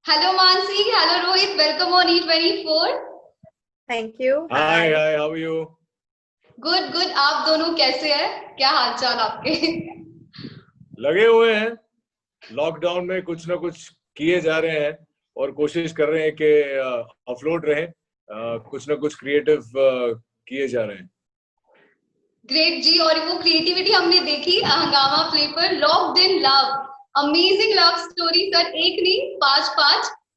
Hello Mansi, hello Rohit, welcome on E24. Thank you. Hi, how are you? Good. आप दोनों कैसे हैं? क्या हालचाल आपके? लगे हुए हैं लॉकडाउन में, कुछ ना कुछ किए जा रहे हैं और कोशिश कर रहे हैं कि अफलोट रहें, कुछ ना कुछ क्रिएटिव किए जा रहे हैं। ग्रेट जी, और वो क्रिएटिविटी हमने देखी हंगामा प्ले पर। Locked in love, amazing love story sir, एक नहीं पांच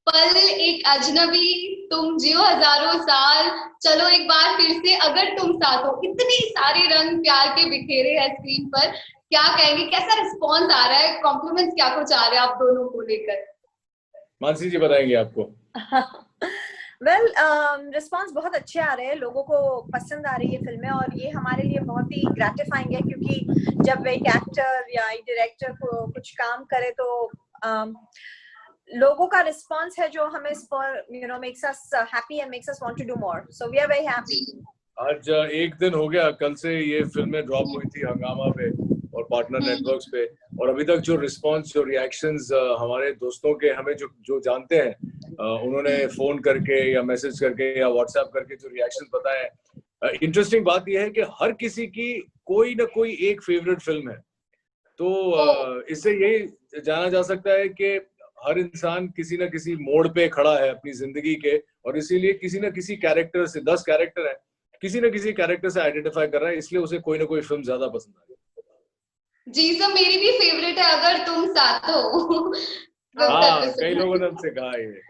पल, एक अजनबी, तुम जियो हजारों साल, चलो एक बार फिर से, अगर तुम साथ हो, इतने सारे रंग प्यार के बिखेरे हैं स्क्रीन पर। क्या कहेंगे, कैसा रिस्पॉन्स आ रहा है, कॉम्प्लीमेंट्स क्या कुछ आ रहे हैं आप दोनों को लेकर? मानसी जी बताएंगे आपको। रिस्पॉन्स बहुत अच्छे आ रहे हैं, लोगों को पसंद आ रही है फिल्में, और ये हमारे लिए बहुत ही ग्रेटिफाइंग है, क्योंकि जब एक एक्टर या एक डायरेक्टर को कुछ काम करे तो लोगों का रिस्पॉन्स है जो हमें makes us happy and makes us want to do more, so we are very happy. आज एक दिन हो गया, कल से ये फिल्में ड्रॉप हुई थी हंगामा पे और पार्टनर नेटवर्क्स पे, और अभी तक जो रिस्पांस, जो रिएक्शंस हमारे दोस्तों के, हमें जो जानते हैं, उन्होंने फोन करके या मैसेज करके या व्हाट्सएप करके जो रिएक्शंस बताए हैं। इंटरेस्टिंग बात यह है कि हर किसी की कोई ना कोई एक फेवरेट फिल्म है, तो इससे यही जाना जा सकता है कि हर इंसान किसी ना किसी मोड़ पे खड़ा है अपनी जिंदगी के, और इसीलिए किसी ना किसी कैरेक्टर से, 10 कैरेक्टर है, किसी न किसी कैरेक्टर से आइडेंटिफाई कर रहा है, इसलिए उसे कोई ना कोई फिल्म ज्यादा पसंद आ रही है। जी सर, मेरी भी फेवरेट है, अगर तुम साथ हो। हाँ, कई लोगों ने हमसे कहा ये।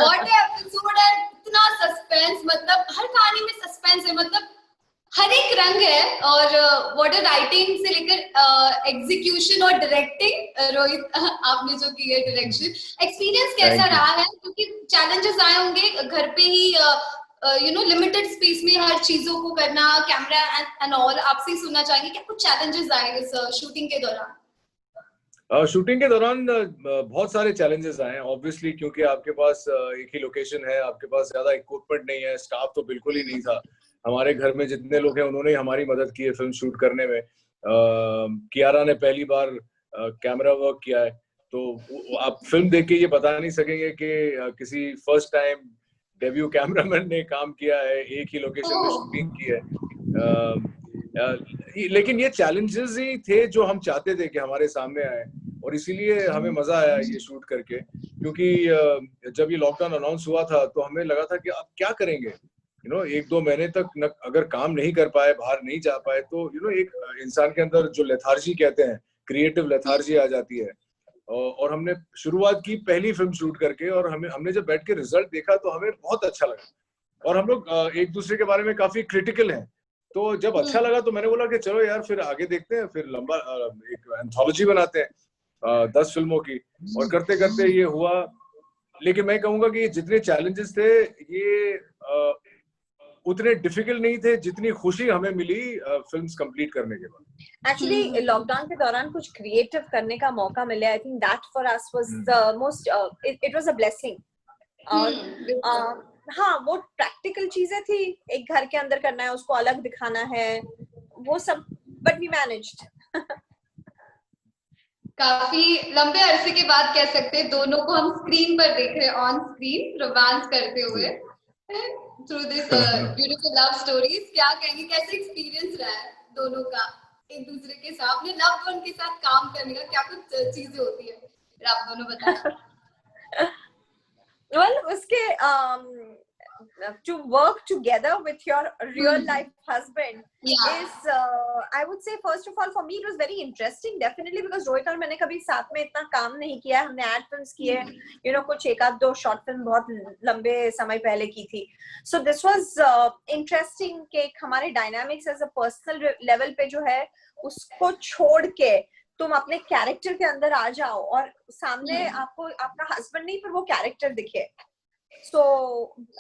व्हाट एपिसोड है, इतना सस्पेंस, मतलब हर कहानी में सस्पेंस है, मतलब हर एक रंग है। और व्हाट राइटिंग से लेकर एग्जीक्यूशन और डायरेक्टिंग, रोहित आपने जो की है डायरेक्शन, एक्सपीरियंस कैसा रहा है? क्योंकि चैलेंजेस आए होंगे घर पे ही, लिमिटेड स्पेस में हर चीजों को करना, कैमरा एंड ऑल। आपसे ही सुनना चाहेंगे क्या कुछ चैलेंजेस आए इस शूटिंग के दौरान? शूटिंग के दौरान बहुत सारे चैलेंजेस आए हैं, ऑब्वियसली, क्योंकि आपके पास एक ही लोकेशन है, आपके पास ज्यादा इक्विपमेंट नहीं है, स्टाफ तो बिल्कुल ही नहीं था। हमारे घर में जितने लोग हैं उन्होंने हमारी मदद की है फिल्म शूट करने में। कियारा ने पहली बार कैमरा वर्क किया है, तो आप फिल्म देख के ये बता नहीं सकेंगे कि किसी फर्स्ट टाइम डेब्यू कैमरामैन ने काम किया है, एक ही लोकेशन में शूटिंग की है। लेकिन ये चैलेंजेस ही थे जो हम चाहते थे कि हमारे सामने आए, और इसीलिए हमें मजा आया ये शूट करके। क्योंकि जब ये लॉकडाउन अनाउंस हुआ था तो हमें लगा था कि अब क्या करेंगे, 1-2 महीने तक अगर काम नहीं कर पाए, बाहर नहीं जा पाए, तो एक इंसान के अंदर जो लेथार्जी कहते हैं, क्रिएटिव लेथार्जी आ जाती है। और हमने शुरुआत की पहली फिल्म शूट करके, और हमने जब बैठ के रिजल्ट देखा तो हमें बहुत अच्छा लगा, और हम लोग एक दूसरे के बारे में काफी क्रिटिकल हैं। तो जब अच्छा लगा तो मैंने बोला कि चलो यार फिर आगे देखते हैं, फिर लंबा एक एंथोलॉजी बनाते हैं 10 फिल्मों की, और करते करते ये हुआ। लेकिन मैं कहूंगा कि जितने चैलेंजेस थे ये उतने डिफिकल्ट नहीं थे जितनी खुशी हमें मिली फिल्म्स कंप्लीट करने के बाद। एक्चुअली लॉकडाउन के दौरान कुछ क्रिएटिव करने का मौका मिला, I think that for us was the most, it was a blessing. और हाँ, वो प्रैक्टिकल चीजें थी, एक घर के अंदर करना है, उसको अलग दिखाना है, वो सब, बट वी मैनेज्ड। काफी लंबे अरसे के बाद कह सकते हैं दोनों को हम स्क्रीन पर देख रहे हैं, ऑन स्क्रीन रोमांस करते हुए through this beautiful love stories. क्या कहेंगे, कैसे एक्सपीरियंस रहा है दोनों का एक दूसरे के साथ, अपने लव्ड वन के साथ काम करने का? क्या कुछ चीजें होती है, फिर आप दोनों बताएं। Well, उसके to work together with your real life husband is I would say, first of all, for me it was very interesting, definitely, because Rohit और मैंने कभी साथ में इतना काम नहीं किया है। हमने एड फिल्म्स किए, कुछ एक आध दो शॉर्ट फिल्म बहुत लंबे समय पहले की थी। So this was interesting कि हमारे dynamics as a personal level पे जो है उसको छोड़ के तुम अपने कैरेक्टर के अंदर आ जाओ, और सामने आपको आपका हस्बैंड नहीं पर वो कैरेक्टर दिखे। So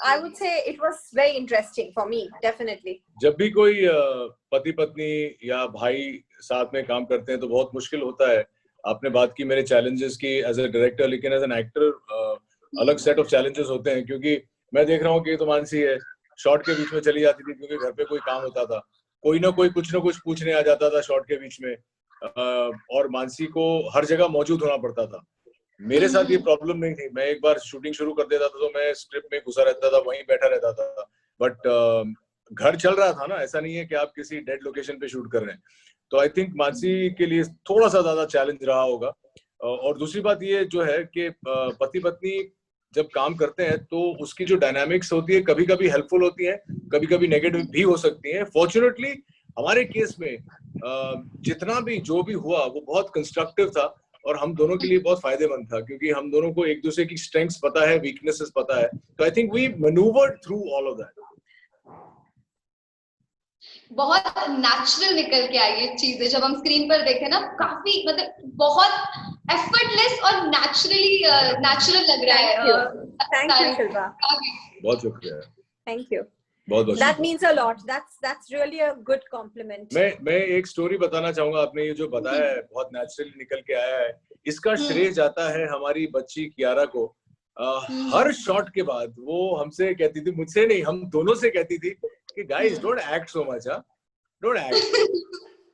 I would say it was very interesting for me, definitely. जब भी कोई पति पत्नी या भाई साथ में काम करते हैं तो बहुत मुश्किल होता है। आपने बात की मेरे चैलेंजेस की एज अ डायरेक्टर, लेकिन एज एन एक्टर अलग सेट ऑफ चैलेंजेस होते हैं, क्योंकि मैं देख रहा हूँ कि तो मानसी है, शॉट के बीच में चली जाती थी क्योंकि घर पे कोई काम होता था, कोई ना कोई कुछ ना कुछ पूछने आ जाता था शॉट के बीच में, और मानसी को हर जगह मौजूद होना पड़ता था। मेरे साथ ये प्रॉब्लम नहीं थी। मैं एक बार शूटिंग शुरू कर देता था तो मैं स्क्रिप्ट में घुसा रहता था, वहीं बैठा रहता था। बट घर चल रहा था ना, ऐसा नहीं है कि आप किसी डेड लोकेशन पे शूट कर रहे हैं। तो आई थिंक मानसी के लिए थोड़ा सा ज्यादा चैलेंज रहा होगा। और दूसरी बात ये जो है कि पति पत्नी जब काम करते हैं तो उसकी जो डायनामिक्स होती है कभी कभी हेल्पफुल होती है, कभी कभी नेगेटिव भी हो सकती है। फॉर्चुनेटली हमारे केस में जितना भी जो भी हुआ वो बहुत कंस्ट्रक्टिव था और हम दोनों के लिए बहुत फायदेमंद था, क्योंकि हम दोनों को एक दूसरे की स्ट्रेंथ्स पता है, वीकनेसेस पता है। तो I think we manoeuvred through all of that. बहुत नेचुरल निकल के आई ये चीजें, जब हम स्क्रीन पर देखे ना, काफी मतलब बहुत एफर्टलेस और नेचुरल लग रहा है। थैंक यू शिल्पा, बहुत शुक्रिया, थैंक यू, बहुत बहुत। That means a lot. That's really a good compliment. मैं एक स्टोरी बताना चाहूंगा। आपने ये जो बताया है बहुत नेचुरली निकल के आया है, इसका श्रेय जाता है हमारी बच्ची कियारा को। हर शॉट के बाद वो हमसे कहती थी, मुझसे नहीं हम दोनों से कहती थी कि guys don't act so much, don't act.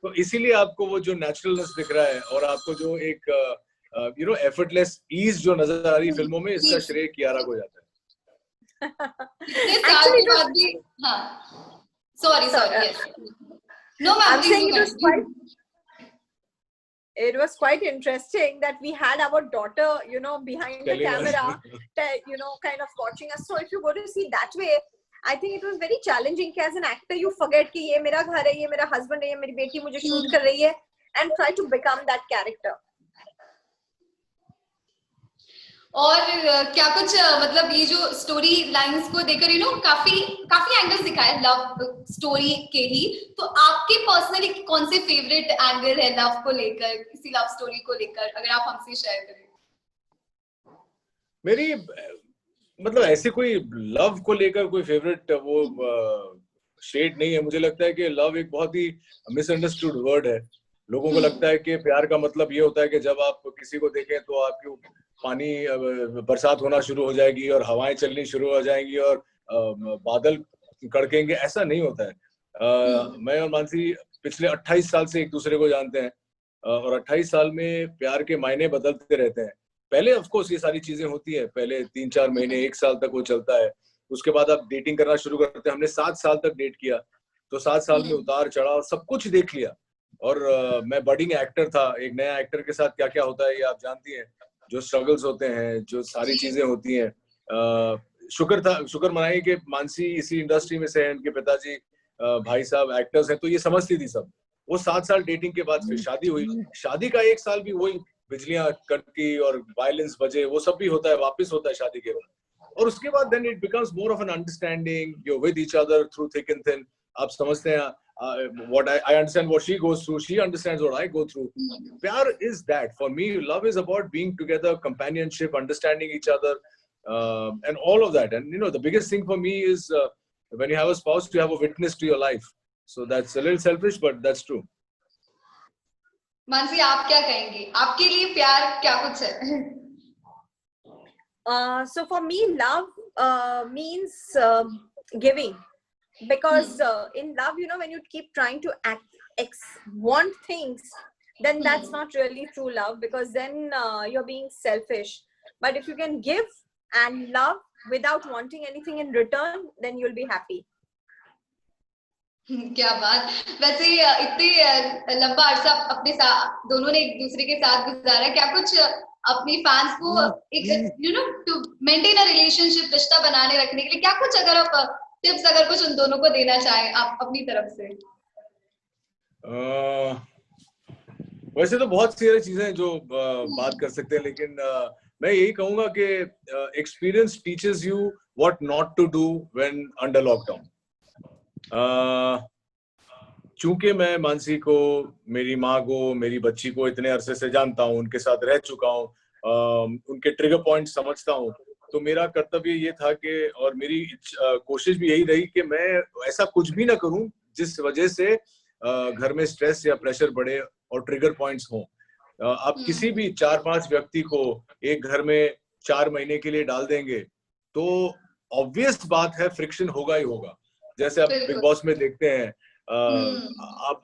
तो इसीलिए आपको वो जो नेचुरलनेस दिख रहा है और आपको जो एक एफर्टलेस ईज जो नजर आ रही है फिल्मों में, इसका श्रेय कियारा को जाता है। Actually, sorry, yes. No, ma'am, I'm saying it was quite interesting that we had our daughter, behind the camera, kind of watching us. So if you go to see that way, I think it was very challenging. As an actor, you forget कि ये मेरा घर है, ये मेरा husband है, ये मेरी बेटी मुझे shoot कर रही है, and try to become that character. और क्या कुछ मतलब ये जो स्टोरी लाइंस को देखकर काफी एंगल्स दिखाए लव स्टोरी के ही। तो आपके पर्सनली कौन से फेवरेट एंगल है लव को लेकर, किसी लव स्टोरी को लेकर, अगर आप हमसे शेयर करें? मेरी मतलब ऐसे कोई लव को लेकर कोई फेवरेट वो शेड नहीं है। मुझे लगता है कि लव एक बहुत ही मिसअंडरस्टूड वर्ड है। लोगों को लगता है कि प्यार का मतलब ये होता है कि जब आप किसी को देखें तो आपके पानी बरसात होना शुरू हो जाएगी और हवाएं चलनी शुरू हो जाएंगी और बादल कड़केंगे। ऐसा नहीं होता है। मैं और मानसी पिछले 28 साल से एक दूसरे को जानते हैं और 28 साल में प्यार के मायने बदलते रहते हैं। पहले ऑफ कोर्स ये सारी चीजें होती है, पहले 3-4 महीने 1 साल तक वो चलता है, उसके बाद आप डेटिंग करना शुरू करते हैं। हमने 7 साल तक डेट किया, तो 7 साल में उतार चढ़ाव सब कुछ देख लिया। और मैं बडिंग एक्टर था, एक नया एक्टर के साथ क्या क्या होता है ये आप जानती हैं, जो स्ट्रगल्स होते हैं, जो सारी चीजें होती हैं। शुक्र मनाइए कि मानसी इसी इंडस्ट्री में से है, इनके पिताजी भाई साहब एक्टर्स हैं, तो ये समझती थी सब। वो 7 साल डेटिंग के बाद फिर शादी हुई। शादी का 1 साल भी वही बिजलियां कड़की और वायलेंस बजे, वो सब भी होता है, वापस होता है शादी के बाद। और उसके बाद then it becomes more of an understanding, you with each other through thick and thin. आप समझते हैं what I understand what she goes through, she understands what I go through. Pyar is that. For me, love is about being together, companionship, understanding each other, and all of that. And the biggest thing for me is when you have a spouse, you have a witness to your life. So that's a little selfish, but that's true. Mansi, आप क्या कहेंगी? आपके लिए प्यार क्या कुछ है? So for me, love means giving. Because in love, when you keep trying to want things, then that's not really true love, because then you're being selfish. But if you can give and love without wanting anything in return, then you'll be happy. क्या बात। वैसे इतने लंबा अरसा अपने साथ दोनों ने एक दूसरे के साथ गुजारा, क्या कुछ अपनी फैंस को एक टू मेंटेन अ रिलेशनशिप, रिश्ता बनाने रखने के लिए क्या कुछ अगर आप टिप्स अगर कुछ उन दोनों को देना चाहें आप अपनी तरफ से? वैसे तो बहुत सारी चीजें जो बात कर सकते हैं, लेकिन मैं यही कहूंगा कि experience teaches you what not to do when under lockdown. चूंकि मैं मानसी को, मेरी माँ को, मेरी बच्ची को इतने अरसे से जानता हूँ, उनके साथ रह चुका हूँ, उनके ट्रिगर पॉइंट समझता हूँ, तो मेरा कर्तव्य ये था कि, और मेरी कोशिश भी यही रही कि मैं ऐसा कुछ भी ना करूं जिस वजह से घर में स्ट्रेस या प्रेशर बढ़े और ट्रिगर पॉइंट्स हों। आप किसी भी 4-5 व्यक्ति को एक घर में 4 महीने के लिए डाल देंगे तो ऑब्वियस बात है फ्रिक्शन होगा ही होगा। जैसे आप बिग बॉस में देखते हैं, आप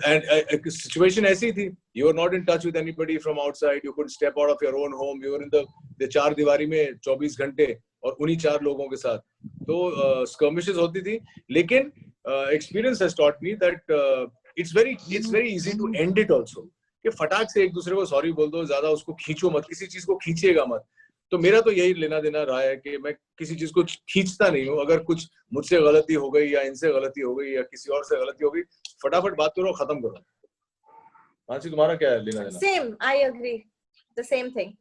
and सिचुएशन ऐसी थी, you were not in touch with anybody from outside, you couldn't step out of your own home, you were in the चार दीवारी में 24 घंटे और उन्हीं 4 लोगों के साथ, तो skirmishes होती थी, लेकिन experience has taught me that it's very easy to end it also, कि फटाक से एक दूसरे को सॉरी बोल दो, ज्यादा उसको खींचो मत, किसी चीज को खींचेगा मत। तो मेरा तो यही लेना देना रहा है कि मैं किसी चीज को खींचता नहीं हूँ। अगर कुछ मुझसे गलती हो गई या इनसे गलती हो गई या किसी और से गलती हो गई, फटाफट बात करो, खत्म करो। मानसी, तुम्हारा क्या है लेना देना? Same, I agree, the same thing.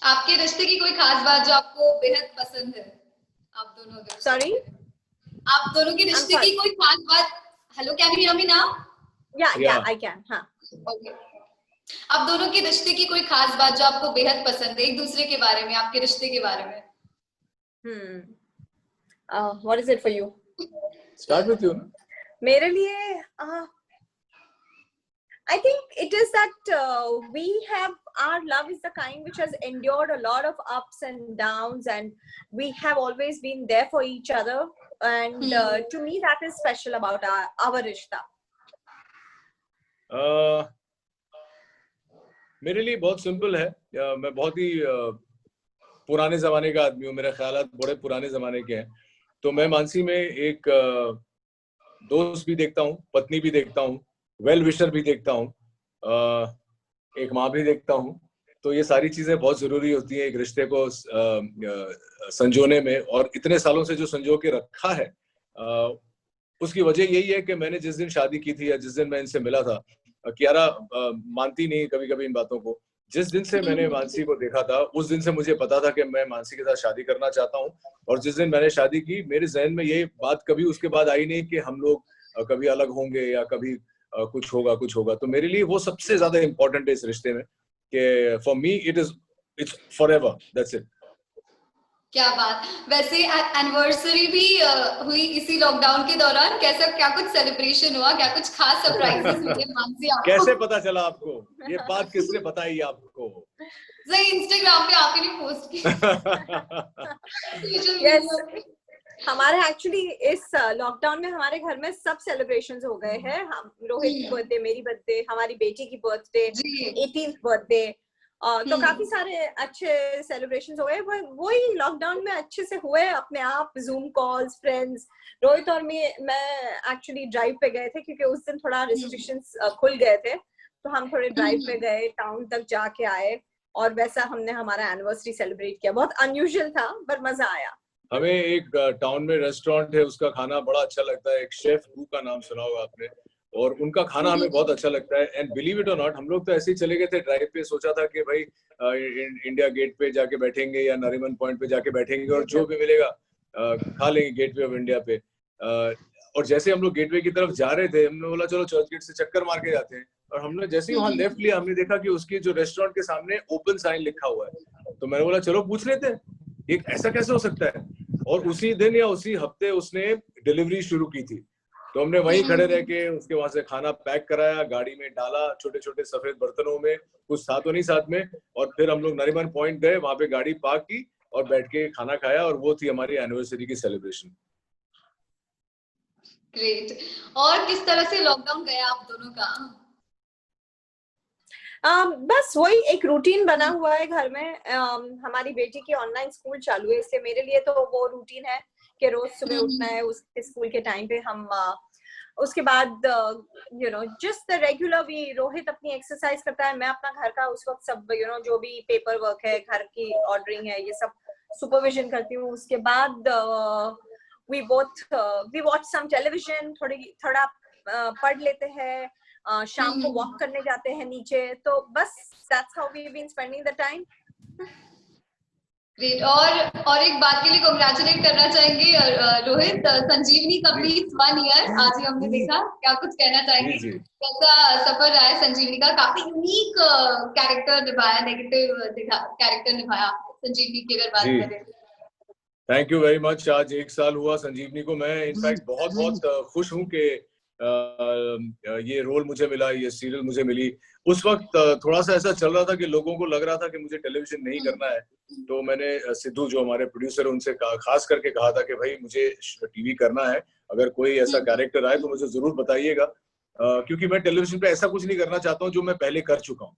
आपके रिश्ते की कोई खास बात जो आपको बेहद पसंद है आप दोनों? सॉरी, आप दोनों के रिश्ते की कोई खास बात? Hello, can you hear me now? या आई कैन। हाँ, ओके। आप दोनों के रिश्ते की कोई खास बात जो आपको बेहद पसंद है एक दूसरे के बारे में, आपके रिश्ते के बारे में? What is it for you? Start with you. मेरे लिए I think it is that we have, our love is the kind which has endured a lot of ups and downs, and we have always been there for each other, and to me that is special about our rishta. मेरे लिए बहुत simple है। मैं बहुत ही पुराने जमाने का आदमी हूँ, मेरे ख्यालात बड़े पुराने जमाने के हैं। तो मैं मानसी में एक दोस्त भी देखता हूँ, पत्नी भी देखता हूँ, वेल विशर भी देखता हूँ, एक माँ भी देखता हूँ। तो ये सारी चीजें बहुत जरूरी होती हैं एक रिश्ते को संजोने में, और इतने सालों से जो संजो के रखा है उसकी वजह यही है कि मैंने जिस दिन शादी की थी या जिस दिन मैं इनसे मिला था, कियारा मानती नहीं कभी कभी इन बातों को, जिस दिन से मैंने मानसी को देखा था उस दिन से मुझे पता था कि मैं मानसी के साथ शादी करना चाहता हूँ। और जिस दिन मैंने शादी की, मेरे जहन में ये बात कभी उसके बाद आई नहीं कि हम लोग कभी अलग होंगे या कभी कुछ होगा। तो मेरे लिए वो सबसे ज्यादा इम्पोर्टेंट है इस रिश्ते में, कि for me it's forever, that's it. क्या बात। वैसे एनिवर्सरी भी हुई इसी लॉकडाउन के दौरान, कैसा, क्या कुछ सेलिब्रेशन हुआ, क्या कुछ खास सरप्राइजेस मिले मानसी आपको? कैसे पता चला आपको? ये बात किसने बताई आपको? सही, इंस्टाग्राम पे आपने पोस्ट की। yes, हमारे एक्चुअली इस लॉकडाउन में हमारे घर में सब सेलिब्रेशंस हो गए हैं। हम रोहित की बर्थडे, मेरी बर्थडे, हमारी बेटी की बर्थडे, 18th बर्थडे, तो काफी सारे अच्छे सेलिब्रेशंस हो गए। वही लॉकडाउन में अच्छे से हुए अपने आप, जूम कॉल्स, फ्रेंड्स। रोहित और मैं एक्चुअली ड्राइव पे गए थे क्योंकि उस दिन थोड़ा रिस्ट्रिक्शंस खुल गए थे, तो हम थोड़े ड्राइव पे गए, टाउन तक जाके आए, और वैसा हमने हमारा एनिवर्सरी सेलिब्रेट किया। बहुत अनयूजुअल था पर मजा आया। हमें एक टाउन में रेस्टोरेंट है, उसका खाना बड़ा अच्छा लगता है, एक शेफ बू का नाम सुना होगा आपने, और उनका खाना हमें बहुत अच्छा लगता है। एंड बिलीव इट और नॉट, हम लोग तो ऐसे ही चले गए थे ड्राइव पे, सोचा था कि भाई इंडिया गेट पे जाके बैठेंगे या नरीमन पॉइंट पे जाके बैठेंगे और जो भी मिलेगा खा लेंगे गेटवे ऑफ इंडिया पे। और जैसे हम लोग गेटवे की तरफ जा रहे थे, हमने बोला चलो चर्च गेट से चक्कर मार के जाते हैं, और हमने जैसे ही वहां लेफ्ट लिया, हमने देखा कि उसकी जो रेस्टोरेंट के सामने ओपन साइन लिखा हुआ है। तो मैंने बोला चलो पूछ लेते हैं, एक ऐसा कैसे हो सकता है। और उसी दिन या उसी हफ्ते उसने डिलीवरी शुरू की थी, तो हमने वहीं खड़े रह के उसके वहां से खाना पैक कराया, गाड़ी में डाला, छोटे छोटे सफेद बर्तनों में, कुछ था तो नहीं साथ में, और फिर हम लोग नरीमन पॉइंट गए, वहां पे गाड़ी पार्क की और बैठ के खाना खाया, और वो थी हमारी एनिवर्सरी की सेलिब्रेशन। ग्रेट। और किस तरह से लॉकडाउन गया आप दोनों का? बस वही एक रूटीन बना हुआ है घर में। हमारी बेटी की ऑनलाइन स्कूल चालू है, इससे मेरे लिए तो वो रूटीन है कि रोज सुबह उठना है, उसके स्कूल के टाइम पे हम उसके बाद just the regular we, Rohit अपनी एक्सरसाइज करता है, मैं अपना घर का उस वक्त सब जो भी पेपर वर्क है, घर की ऑर्डरिंग है, ये सब सुपरविजन करती हूँ। उसके बाद we watch some television, थोड़ा पढ़ लेते हैं, शाम को वॉक करने जाते हैं नीचे, तो बस that's how we've been spending the time. Great. और एक बात के लिए कांग्रेचुलेट करना चाहेंगे रोहित, संजीवनी कंप्लीट 1 ईयर आज ही हमने देखा, क्या कुछ कहना चाहेंगे? कैसा सफर रहा है संजीवनी का? काफी यूनिक कैरेक्टर निभाया, नेगेटिव कैरेक्टर निभाया संजीवनी की अगर बात करें। Thank you very much. आज 1 साल हुआ संजीवनी को। मैं इनफैक्ट बहुत खुश हूँ कि ये रोल मुझे मिला, ये सीरियल मुझे मिली, उस वक्त थोड़ा सा ऐसा चल रहा था कि लोगों को लग रहा था कि मुझे टेलीविजन नहीं करना है। तो मैंने सिद्धू जो हमारे प्रोड्यूसर उनसे खास करके कहा था कि भाई मुझे टीवी करना है, अगर कोई ऐसा कैरेक्टर आए तो मुझे जरूर बताइएगा, क्योंकि मैं टेलीविजन पे ऐसा कुछ नहीं करना चाहता हूँ जो मैं पहले कर चुका हूँ।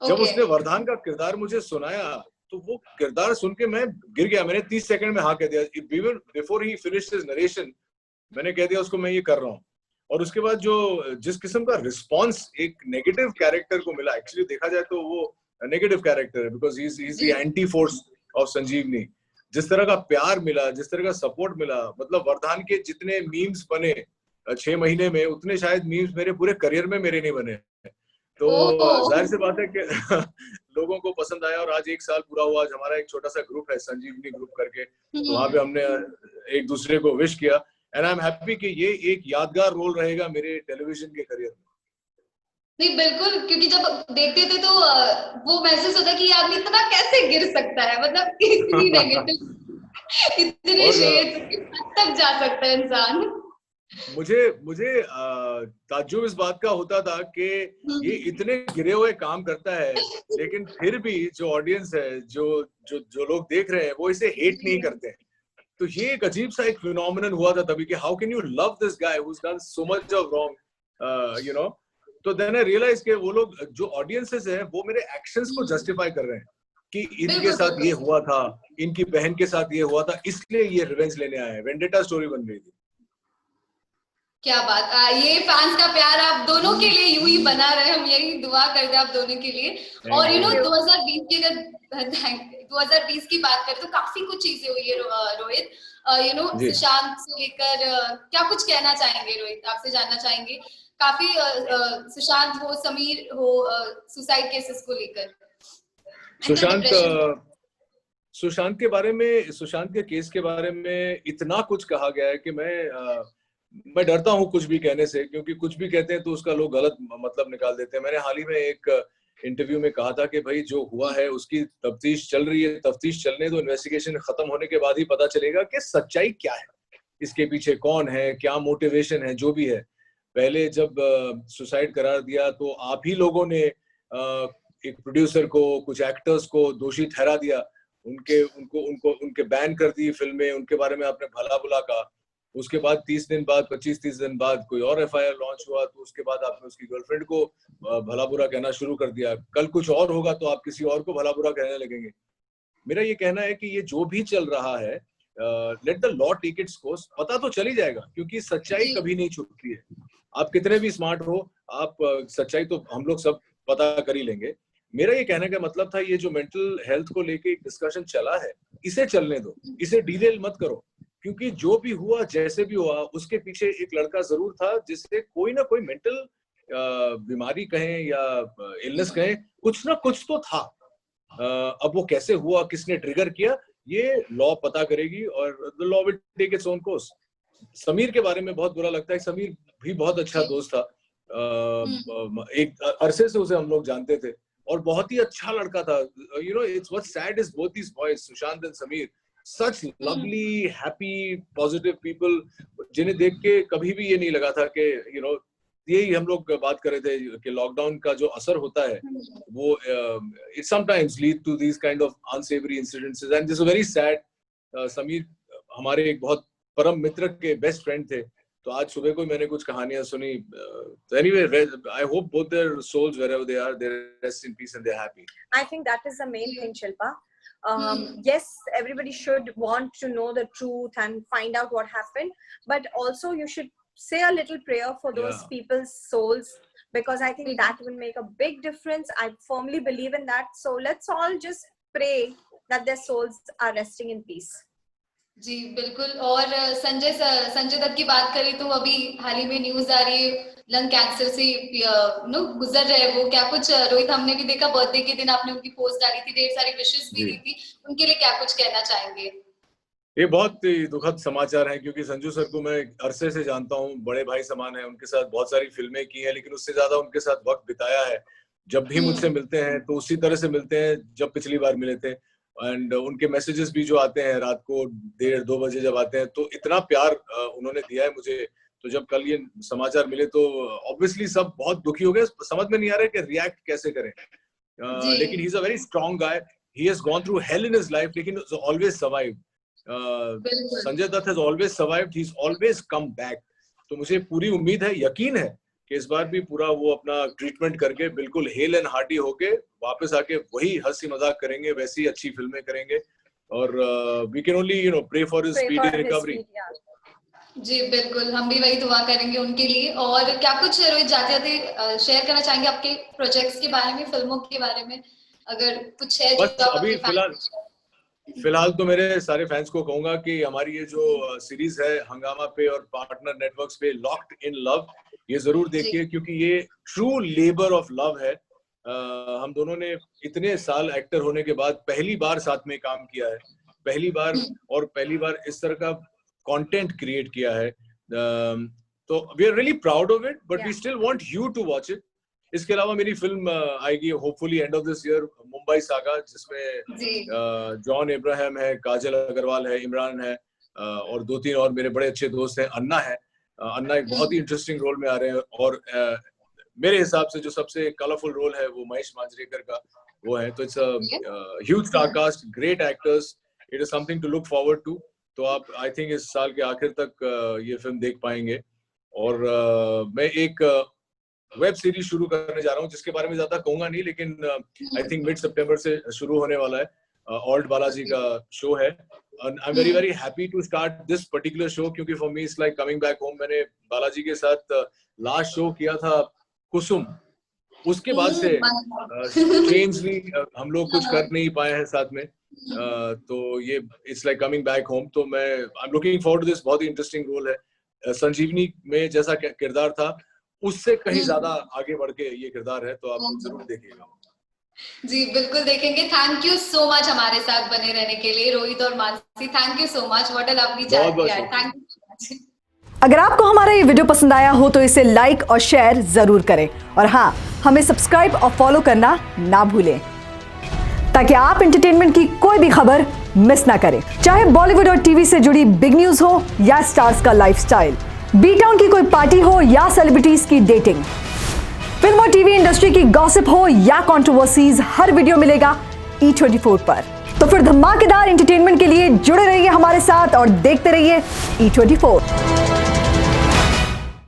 जब उसने वरदान का किरदार मुझे सुनाया तो वो किरदार सुन के मैं गिर गया। मैंने 30 सेकंड में हाँ कह दिया, even before he finished his narration मैंने कह दिया उसको मैं ये कर रहा हूँ। और उसके बाद जो जिस किस्म का रिस्पांस एक नेगेटिव कैरेक्टर को मिला, एक्चुअली देखा जाए तो वो नेगेटिव कैरेक्टर है because he is the anti force of Sanjeevani. जिस तरह का प्यार मिला, जिस तरह का सपोर्ट मिला, मतलब वरदान के जितने मीम्स बने 6 महीने में, उतने शायद मीम्स मेरे पूरे करियर में मेरे नहीं बने। तो जाहिर सी बात है कि लोगों को पसंद आया और आज 1 साल पूरा हुआ। आज हमारा एक छोटा सा ग्रुप है संजीवनी ग्रुप करके, तो वहां पे हमने एक दूसरे को विश किया एंड आई एम हैप्पी कि ये एक यादगार रोल रहेगा मेरे टेलीविजन के करियर में। नहीं बिल्कुल, क्योंकि जब देखते थे तो वो महसूस होता कि ये आदमी इतना कैसे गिर सकता है, मतलब इतनी नेगेटिव इतने शेड्स तक जा सकता है इंसान। मुझे ताज्जुब इस बात का होता था कि ये इतने गिरे हुए काम करता है, लेकिन फिर भी जो ऑडियंस है, जो लोग देख रहे हैं, वो इसे हेट नहीं करते हैं। तो ये एक अजीब सा एक फिनोमिनन हुआ था तभी कि how can you love this guy who has done so much of wrong, you know. तो देन आई रियलाइज कि वो लोग जो ऑडियंसेस हैं वो मेरे एक्शंस को जस्टिफाई कर रहे हैं कि इनके साथ ये हुआ था, इनकी बहन के साथ ये हुआ था, इसलिए ये रिवेंज लेने आए हैं। वेंडेटा स्टोरी बन गई थी। क्या बात, ये फैंस का प्यार आप दोनों के लिए यूं ही बना रहे, हम यही दुआ करते हैं आप दोनों के लिए। और 2020 की अगर 2020 की बात करें तो काफी कुछ चीजें हुई है रोहित। सुशांत से लेकर क्या कुछ कहना चाहेंगे रोहित, आपसे जानना चाहेंगे। काफी सुशांत हो, समीर हो, सुसाइड केसेस को लेकर। सुशांत के बारे में, सुशांत के केस के बारे में इतना कुछ कहा गया है कि मैं डरता हूँ कुछ भी कहने से, क्योंकि कुछ भी कहते हैं तो उसका लोग गलत मतलब निकाल देते हैं। मैंने हाल ही में एक इंटरव्यू में कहा था कि भाई जो हुआ है उसकी तफ्तीश चल रही है, तफ्तीश चलने दो, इन्वेस्टिगेशन खत्म होने के बाद ही पता चलेगा कि सच्चाई क्या है, इसके पीछे कौन है, क्या मोटिवेशन है, जो भी है। पहले जब सुसाइड करार दिया तो आप ही लोगों ने एक प्रोड्यूसर को, कुछ एक्टर्स को दोषी ठहरा दिया, उनके बैन कर दी फिल्में, उनके बारे में आपने भला बुला कहा। उसके बाद 30 दिन बाद, 25-30 दिन बाद कोई और एफआईआर लॉन्च हुआ, तो उसके बाद आपने उसकी गर्लफ्रेंड को भला बुरा कहना शुरू कर दिया। कल कुछ और होगा तो आप किसी और को भला बुरा कहने लगेंगे। मेरा ये कहना है कि ये जो भी चल रहा है, let the law take its course. पता तो चल ही जाएगा, क्योंकि सच्चाई कभी नहीं छुपती है। आप कितने भी स्मार्ट हो, आप सच्चाई तो हम लोग सब पता कर ही लेंगे। मेरा ये कहने का मतलब था, ये जो मेंटल हेल्थ को लेके एक डिस्कशन चला है, इसे चलने दो, इसे डीरेल मत करो, क्योंकि जो भी हुआ, जैसे भी हुआ, उसके पीछे एक लड़का जरूर था जिससे कोई ना कोई मेंटल बीमारी कहें या इलनेस कहें, कुछ ना कुछ तो था। अब वो कैसे हुआ, किसने ट्रिगर किया, ये लॉ पता करेगी और the law will take its own course. Sameer के बारे में बहुत बुरा लगता है। समीर भी बहुत अच्छा दोस्त था, एक अरसे से उसे हम लोग जानते थे और बहुत ही अच्छा लड़का था। You know, it's what sad is both these boys, Sushant and Sameer, such lovely, happy, positive people, जिन्हें देख के कभी भी ये नहीं लगा था कि you know, यही हम लोग बात कर रहे थे कि लॉकडाउन का जो असर होता है वो it sometimes lead to these kind of unsavory incidences and this is very sad. Sameer हमारे एक बहुत परम मित्र के बेस्ट फ्रेंड थे, तो आज सुबह को मैंने कुछ कहानियां सुनी। Anyway, I hope both their souls wherever they are, they rest in peace and they're happy. I think that is the main thing, Shilpa. Yes, everybody should want to know the truth and find out what happened, but also you should say a little prayer for those people's souls, because I think that will make a big difference. I firmly believe in that. So let's all just pray that their souls are resting in peace. जी बिल्कुल। और संजय दत्त की बात करें तो अभी हाल ही में news आ रही है, लंग कैंसर से गुजर रहे वो। क्या कुछ रोहित, हमने भी देखा बर्थडे के दिन आपने उनकी पोस्ट डाली थी, ढेर सारी विशेस भी दी थी, उनके लिए क्या कुछ कहना चाहेंगे? ये बहुत ही दुखद समाचार है, क्योंकि संजू सर को मैं अरसे से जानता हूँ, बड़े भाई समान है, उनके साथ बहुत सारी फिल्में की हैं, लेकिन उससे ज्यादा उनके साथ वक्त बिताया है। जब भी मुझसे मिलते हैं तो उसी तरह से मिलते हैं जब पिछली बार मिले थे। एंड उनके मैसेजेस भी जो आते हैं रात को 1:30-2 बजे जब आते हैं, तो इतना प्यार उन्होंने दिया है मुझे, तो जब कल ये समाचार मिले तो ऑब्वियसली सब बहुत दुखी हो गए, समझ में नहीं आ रहा है कि रिएक्ट कैसे करें। लेकिन he is a very strong guy, he has gone through hell in his life लेकिन always survived. Sanjay Dutt has always survived, he is always come back. तो मुझे पूरी उम्मीद है, यकीन है कि इस बार भी पूरा वो अपना ट्रीटमेंट करके बिल्कुल हेल एंड हार्टी होके वापस आके वही हंसी मजाक करेंगे, वैसी अच्छी फिल्में करेंगे और we can only pray for his speedy recovery. जी बिल्कुल, हम भी वही दुआ करेंगे उनके लिए। और क्या कुछ रोहित जाते जाते शेयर करना चाहेंगे आपके प्रोजेक्ट्स के बारे में, फिल्मों के बारे में, अगर कुछ है जो बस अभी फिलहाल तो मेरे सारे फैंस को कहूंगा कि हमारी ये जो सीरीज है हंगामा पे और पार्टनर नेटवर्क्स पे, लॉक्ड इन लव, ये जरूर देखिए क्योंकि ये ट्रू लेबर ऑफ लव है। हम दोनों ने इतने साल एक्टर होने के बाद पहली बार साथ में काम किया है, पहली बार इस तरह का कंटेंट क्रिएट किया है। तो we are really proud of it, but we still want you to watch it. इसके अलावा मेरी फिल्म आएगी hopefully end of this year, Mumbai Saga, जिसमें जॉन इब्राहिम है, काजल अग्रवाल है, इमरान है और 2-3 और मेरे बड़े अच्छे दोस्त हैं। अन्ना है, अन्ना एक बहुत ही इंटरेस्टिंग रोल में आ रहे हैं और मेरे हिसाब से जो सबसे कलरफुल रोल है वो महेश मांजरेकर का वो है। तो it's a huge star cast, great actors, it is something to look forward to. तो आप आई थिंक इस साल के आखिर तक ये फिल्म देख पाएंगे। और मैं एक वेब सीरीज शुरू करने जा रहा हूँ जिसके बारे में ज्यादा कहूंगा नहीं, लेकिन आई थिंक मिड सितंबर से शुरू होने वाला है। ऑल्ट बालाजी का शो है। I am very very happy to start this particular show क्योंकि for me it's like coming back home. मैंने बालाजी के साथ लास्ट शो किया था कुसुम, उसके बाद से स्ट्रेंजली हम लोग कुछ कर नहीं पाए हैं साथ में। तो ये it's like coming back home. तो मैं I am looking forward to this, बहुत ही इंटरेस्टिंग रोल है। संजीवनी में जैसा किरदार था उससे कहीं ज्यादा आगे बढ़ के ये किरदार है, तो आप जरूर देखिएगा। जी बिल्कुल देखेंगे। थैंक यू सो मच हमारे साथ बने रहने के लिए रोहित और Mansi, thank you so much, what a lovely chat यार, थैंक यू सो मच। अगर आपको हमारा ये वीडियो पसंद आया हो तो इसे लाइक और शेयर जरूर करें और हाँ, हमें सब्सक्राइब और फॉलो करना ना भूलें ताकि आप एंटरटेनमेंट की कोई भी खबर मिस ना करें, चाहे बॉलीवुड और टीवी से जुड़ी बिग न्यूज हो या स्टार्स का लाइफस्टाइल, बी टाउन की कोई पार्टी हो या सेलिब्रिटीज की डेटिंग, फिल्म और टीवी इंडस्ट्री की गॉसिप हो या कंट्रोवर्सीज, हर वीडियो मिलेगा E24 पर। तो फिर धमाकेदार एंटरटेनमेंट के लिए जुड़े रहिए हमारे साथ और देखते रहिए E24।